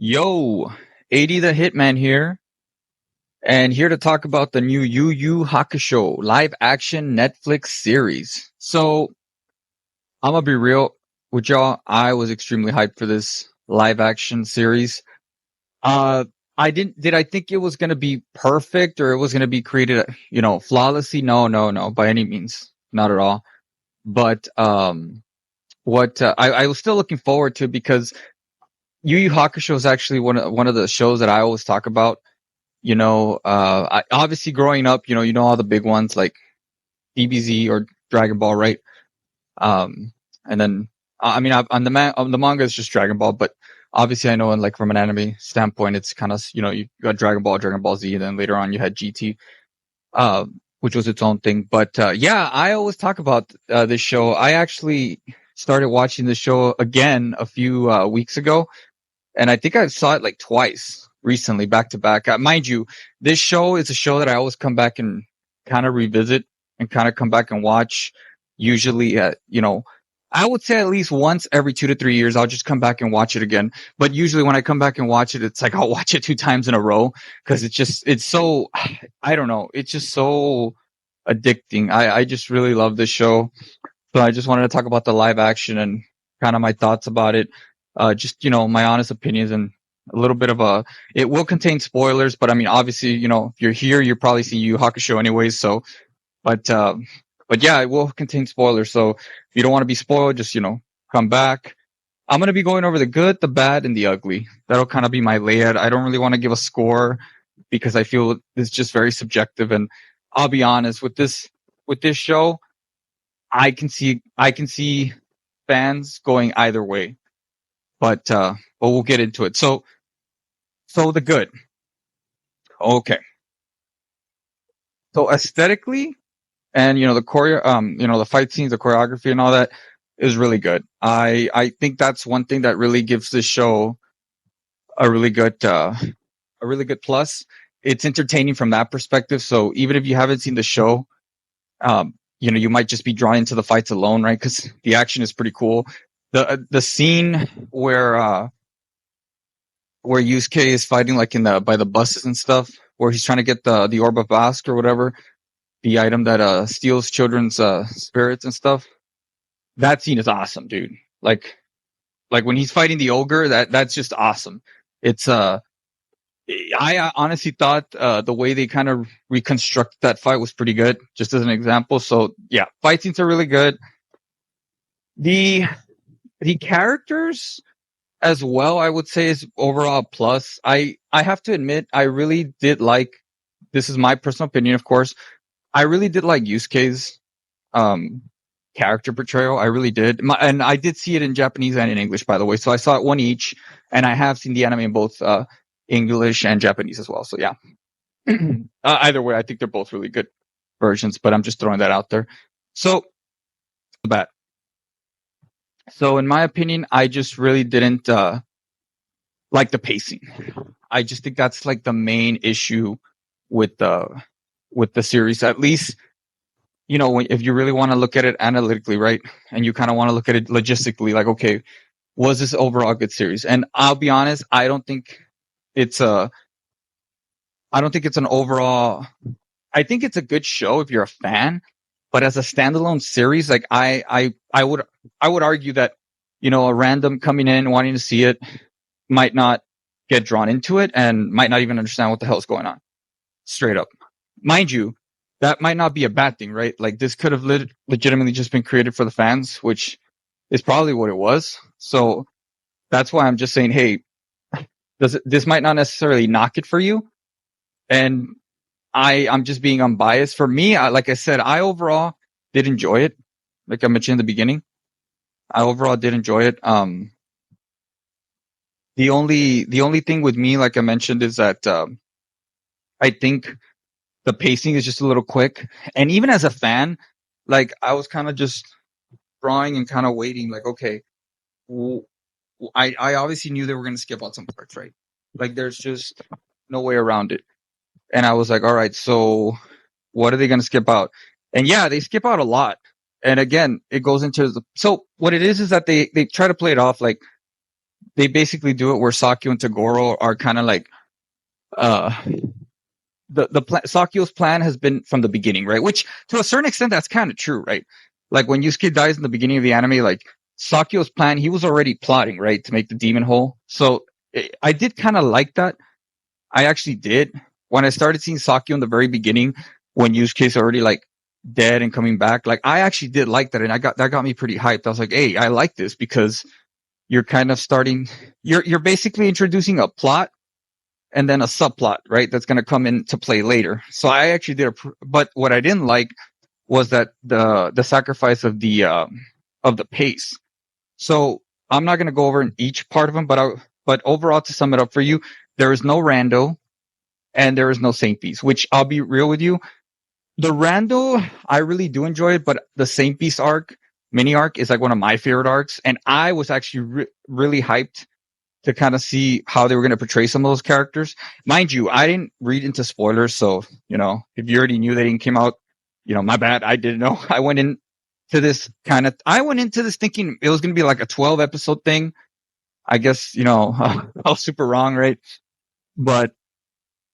Yo, AD.THE.HITMAN here, and here to talk about the new Yu Yu Hakusho live action Netflix series. So, I'm gonna be real with y'all. I was extremely hyped for this live action series. Uh, did I think it was gonna be perfect or it was gonna be created, flawlessly? No, by any means. Not at all. But, what, I was still looking forward to because Yu Yu Hakusho is actually one of the shows that I always talk about. Obviously growing up, you know all the big ones like DBZ or Dragon Ball, right? And then on the manga it's just Dragon Ball, but obviously I know like from an anime standpoint, it's kind of you got Dragon Ball, Dragon Ball Z, and then later on you had GT, uh, which was its own thing. But yeah, I always talk about this show. I actually started watching the show again a few weeks ago, and I think I saw it like twice recently, back to back. Mind you, this show is a show that I always come back and kind of revisit and kind of come back and watch. Usually, I would say at least once every 2 to 3 years, I'll just come back and watch it again. But usually when I come back and watch it, it's like I'll watch it 2 times in a row because it's so, I don't know, it's just so addicting. I just really love this show. So I just wanted to talk about the live action and kind of my thoughts about it. My honest opinions and a little bit of it will contain spoilers, but I mean, obviously, if you're here, you're probably seeing Yu Yu Hakusho anyways. So, but yeah, it will contain spoilers. So if you don't want to be spoiled, just, come back. I'm going to be going over the good, the bad, and the ugly. That'll kind of be my layout. I don't really want to give a score because I feel it's just very subjective. And I'll be honest with this show, I can see fans going either way. But we'll get into it. So the good. Okay. So aesthetically, and the fight scenes, the choreography, and all that is really good. I think that's one thing that really gives this show a really good plus. It's entertaining from that perspective. So even if you haven't seen the show, you might just be drawn into the fights alone, right? Because the action is pretty cool. The scene where Yusuke is fighting like by the buses and stuff, where he's trying to get the Orb of Bask or whatever, the item that steals children's spirits and stuff. That scene is awesome, dude. Like when he's fighting the ogre, that's just awesome. It's I honestly thought the way they kind of reconstructed that fight was pretty good, just as an example. So yeah, fight scenes are really good. The characters as well, I would say, is overall plus. I have to admit, I really did like, this is my personal opinion, of course, I really did like Yusuke's character portrayal. I really did. And I did see it in Japanese and in English, by the way. So I saw it one each, and I have seen the anime in both English and Japanese as well. So yeah. Either way, I think they're both really good versions, but I'm just throwing that out there. So, bad. So in my opinion, I just really didn't like the pacing. I just think that's like the main issue with the series. At least, if you really want to look at it analytically, right? And you kind of want to look at it logistically, like, okay, was this overall a good series? And I'll be honest, I don't think it's an overall, I think it's a good show if you're a fan. But as a standalone series, like I would argue that, a random coming in wanting to see it might not get drawn into it and might not even understand what the hell is going on. Straight up. Mind you, that might not be a bad thing, right? Like this could have legitimately just been created for the fans, which is probably what it was. So that's why I'm just saying, hey, this might not necessarily knock it for you. And I'm just being unbiased. For me, like I said, I overall did enjoy it. Like I mentioned in the beginning, I overall did enjoy it. The only thing with me, like I mentioned, is that I think the pacing is just a little quick. And even as a fan, like I was kind of just drawing and kind of waiting. Like, okay, I obviously knew they were going to skip out some parts, right? Like there's just no way around it. And I was like, all right, so what are they going to skip out? And yeah, they skip out a lot. And again, it goes into so what it is that they try to play it off like they basically do it where Sakyo and Toguro are kind of like uh Sakyo's plan has been from the beginning, right? Which to a certain extent that's kind of true, right? Like when Yusuke dies in the beginning of the anime, like Sakyo's plan, he was already plotting, right, to make the demon whole. So I did kind of like that. I actually did. When I started seeing Sakyo in the very beginning, when Yusuke's already like dead and coming back, like I actually did like that, and that got me pretty hyped. I was like, hey, I like this because you're kind of starting, you're basically introducing a plot and then a subplot, right? That's going to come into play later. So I actually did but what I didn't like was that the sacrifice of the pace. So I'm not going to go over in each part of them, but overall, to sum it up for you, there is no rando and there is no Saint Beast, which I'll be real with you. The rando, I really do enjoy it, but the Saint Beast mini arc is like one of my favorite arcs. And I was actually really hyped to kind of see how they were going to portray some of those characters. Mind you, I didn't read into spoilers. So, if you already knew they didn't come out, my bad. I didn't know. I went into this thinking it was going to be like a 12 episode thing. I guess, I was super wrong, right? But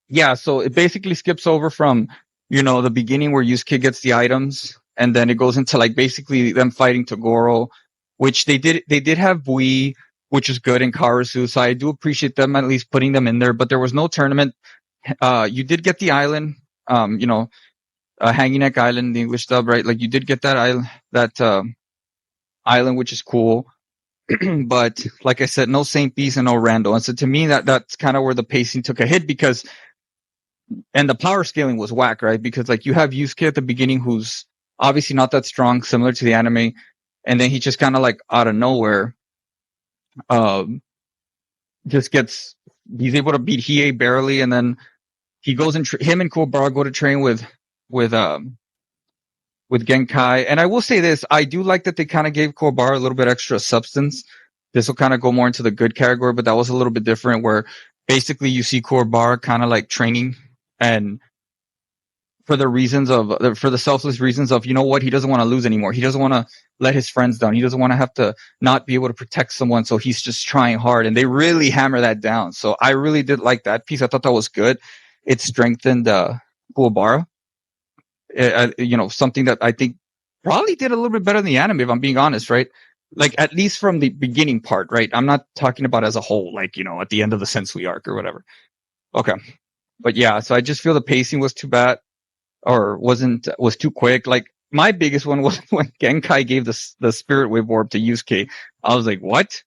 yeah, so it basically skips over from, the beginning where Yusuke gets the items, and then it goes into like basically them fighting Toguro, which they did have Bui, which is good, in Karasu. So I do appreciate them at least putting them in there, but there was no tournament. You did get the island, Hanging Neck Island, the English dub, right? Like you did get that island, which is cool. But like I said, no Saint Beast and no rando. And so to me, that's kind of where the pacing took a hit and the power scaling was whack, right? Because like you have Yusuke at the beginning, who's obviously not that strong, similar to the anime. And then he just kind of like out of nowhere, he's able to beat Hiei barely. And then he goes him and Kuwabara go to train with Genkai. And I will say this, I do like that they kind of gave Kuwabara a little bit extra substance. This will kind of go more into the good category, but that was a little bit different, where basically you see Kuwabara kind of like training, and for the selfless reasons of, he doesn't want to lose anymore. He doesn't want to let his friends down. He doesn't want to have to not be able to protect someone. So he's just trying hard, and they really hammer that down. So I really did like that piece. I thought that was good. It strengthened Kuwabara. Something that I think probably did a little bit better than the anime, if I'm being honest, right? Like, at least from the beginning part, right? I'm not talking about as a whole, like, at the end of the Sensui arc or whatever. Okay. But yeah, so I just feel the pacing was too bad, or was too quick. Like, my biggest one was when Genkai gave the Spirit Wave Orb to Yusuke. I was like, what?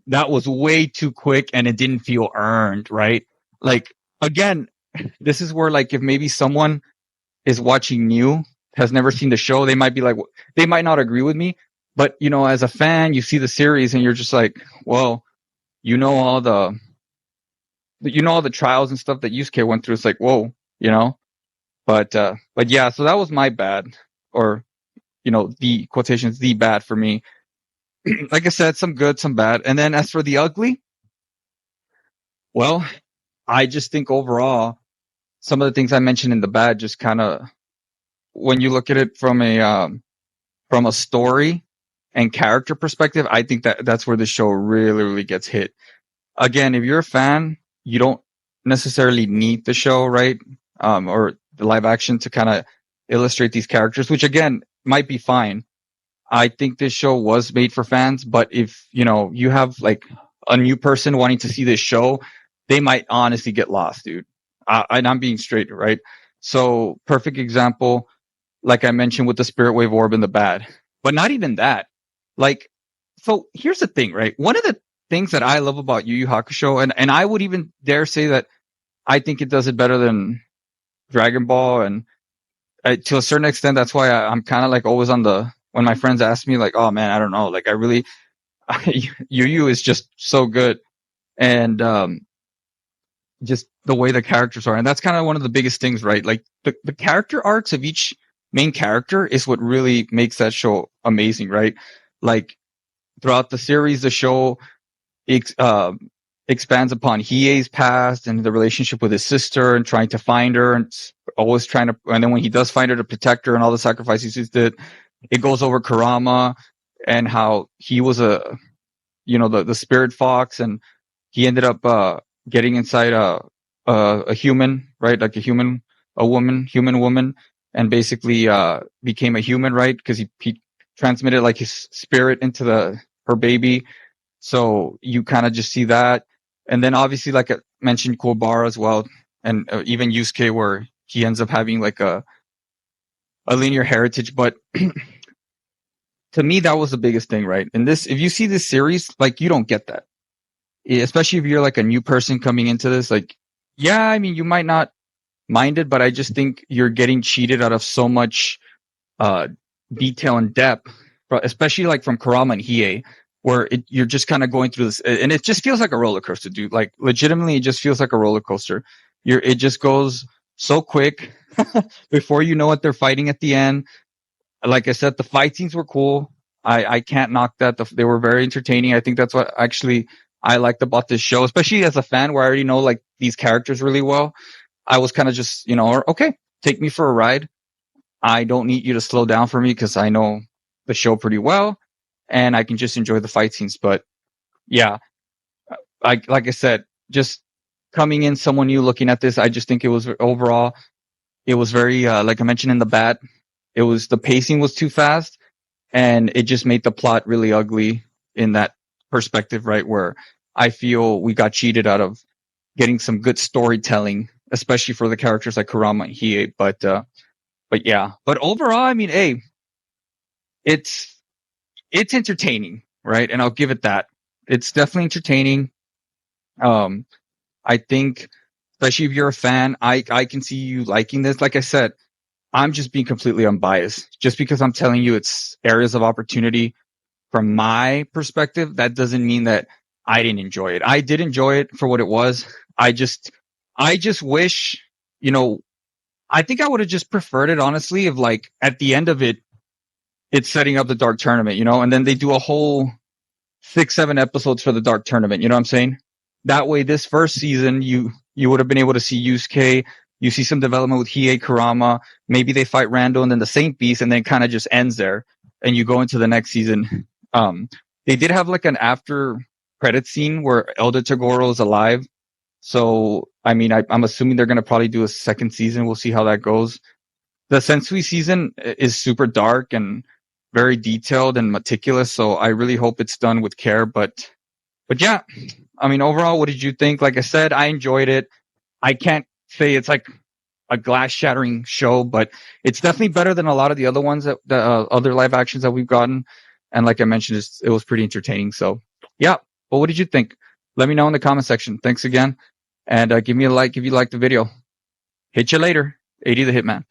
That was way too quick, and it didn't feel earned, right? Like, again, this is where, like, if maybe someone is watching new, has never seen the show, they might be like, they might not agree with me. But, as a fan, you see the series and you're just like, well, all the trials and stuff that Yusuke went through. It's like, whoa, but yeah, so that was my bad, or, the quotations, the bad for me. Like I said, some good, some bad. And then as for the ugly, well, I just think overall, some of the things I mentioned in the bad, just kind of, when you look at it from a story and character perspective, I think that's where the show really, really gets hit. Again, if you're a fan, you don't necessarily need the show, right? Or the live action to kind of illustrate these characters, which again might be fine. I think this show was made for fans, but if you have like a new person wanting to see this show, they might honestly get lost, dude. And I'm being straight, right? So, perfect example, like I mentioned with the Spirit Wave Orb in the bad, but not even that. Like, so here's the thing, right? One of the things that I love about Yu Yu Hakusho, and I would even dare say that I think it does it better than Dragon Ball, and to a certain extent, that's why I'm kind of like always when my friends ask me, like, oh man, I don't know, like Yu Yu is just so good, and just the way the characters are, and that's kind of one of the biggest things, right? Like the character arcs of each main character is what really makes that show amazing, right? Like, throughout the series, the show expands upon Hiei's past and the relationship with his sister, and trying to find her, and always trying to, and then when he does find her, to protect her and all the sacrifices he did. It goes over Kurama and how he was the spirit fox, and he ended up getting inside a human, right? Like human woman, and basically became a human, right? Because he transmitted like his spirit into her baby. So you kind of just see that, and then obviously, like I mentioned, Kobara as well, and even Yusuke, where he ends up having like a linear heritage. But to me, that was the biggest thing, right? And this, if you see this series, like, you don't get that, especially if you're like a new person coming into this. Like, yeah, I mean, you might not mind it, but I just think you're getting cheated out of so much uh, detail and depth, especially like from Kurama and Hiei, where you're just kind of going through this, and it just feels like a roller coaster, dude. Like, legitimately, it just feels like a roller coaster. It just goes so quick before you know what they're fighting at the end. Like I said, the fight scenes were cool. I can't knock that. They were very entertaining. I think that's what actually I liked about this show, especially as a fan where I already know like these characters really well. I was kind of just, okay, take me for a ride. I don't need you to slow down for me because I know the show pretty well, and I can just enjoy the fight scenes. But yeah, like I said, just coming in, someone new looking at this, I just think it was overall, it was very, like I mentioned in the bat, the pacing was too fast, and it just made the plot really ugly in that perspective, right? Where I feel we got cheated out of getting some good storytelling, especially for the characters like Kurama and Hiei. But yeah, but overall, I mean, hey, it's entertaining, right? And I'll give it that. It's definitely entertaining. I think, especially if you're a fan, I can see you liking this. Like I said, I'm just being completely unbiased. Just because I'm telling you it's areas of opportunity from my perspective, that doesn't mean that I didn't enjoy it. I did enjoy it for what it was. I just wish, I think I would have just preferred it, honestly, if like at the end of it, it's setting up the Dark Tournament, and then they do a whole 6-7 episodes for the Dark Tournament. You know what I'm saying? That way, this first season, you would have been able to see Yusuke. You see some development with Hiei, Kurama. Maybe they fight Rando and then the Saint Beast, and then kind of just ends there. And you go into the next season. They did have like an after credit scene where Elder Toguro is alive. So, I mean, I'm assuming they're going to probably do a second season. We'll see how that goes. The Sensui season is super dark and very detailed and meticulous. So I really hope it's done with care. But yeah, I mean, overall, what did you think? Like I said, I enjoyed it. I can't say it's like a glass shattering show, but it's definitely better than a lot of the other ones, the other live actions that we've gotten. And like I mentioned, it was pretty entertaining. So yeah. But what did you think? Let me know in the comment section. Thanks again. And give me a like if you liked the video. Hit you later. AD the Hitman.